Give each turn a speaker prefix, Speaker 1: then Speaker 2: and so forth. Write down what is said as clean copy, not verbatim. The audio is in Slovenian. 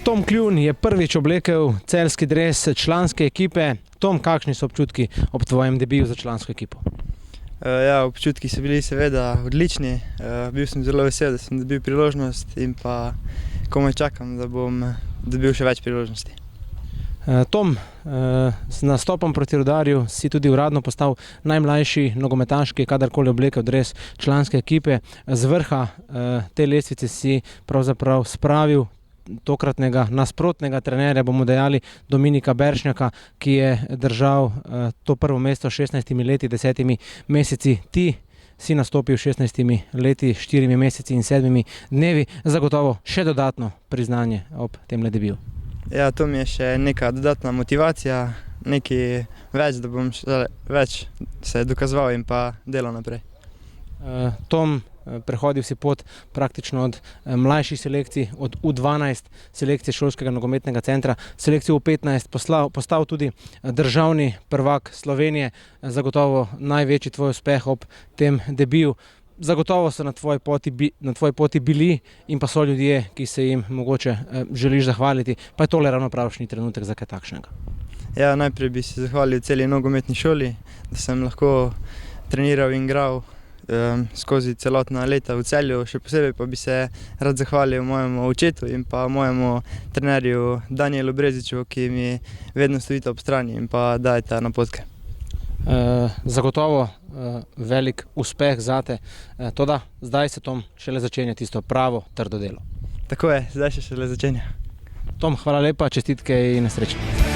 Speaker 1: Tom Kljun je prvič oblekel celjski dres članske ekipe. Tom, kakšni so občutki ob tvojem debiju za člansko ekipo?
Speaker 2: Ja, občutki so bili seveda odlični. Bil sem zelo vesel, da sem dobil priložnost in pa komaj čakam, da bom dobil še več priložnosti.
Speaker 1: Tom, s nastopom proti Rudarju si tudi uradno postal najmlajši nogometaš, ki je kadarkoli oblekel dres članske ekipe. Z vrha te lestvice si pravzaprav spravil tokratnega nasprotnega trenerja, bomo dejali Dominika Beršnjaka, ki je držal to prvo mesto 16 leti, 10 meseci. Ti si nastopil 16 leti, 4 meseci in 7 dnevi. Zagotovo še dodatno priznanje ob temle debiju.
Speaker 2: Ja, to mi je še neka dodatna motivacija, nekaj več, da bom še več se dokazoval in pa delal naprej.
Speaker 1: Tom, prehodil si pot praktično od mlajših selekcij, od U12 selekcije šolskega nogometnega centra, selekcijo U15, postal tudi državni prvak Slovenije, zagotovo največji tvoj uspeh ob tem debiju. Zagotovo so na tvoji poti bili in pa so ljudje, ki se jim mogoče želiš zahvaliti, pa je tole ravno pravšnji trenutek za kaj takšnega.
Speaker 2: Ja, najprej bi se zahvalil celi nogometni šoli, da sem lahko treniral in igral skozi celotna leta v Celju. Še posebej pa bi se rad zahvalil mojemu očetu in pa mojemu trenerju Danijelu Breziču, ki mi vedno stojita ob strani in pa dajeta napotke.
Speaker 1: Zagotovo velik uspeh zate, toda zdaj se Tom šele začenja tisto pravo trdo delo.
Speaker 2: Tako je, zdaj šele začenja.
Speaker 1: Tom, hvala lepa, čestitke in srečno.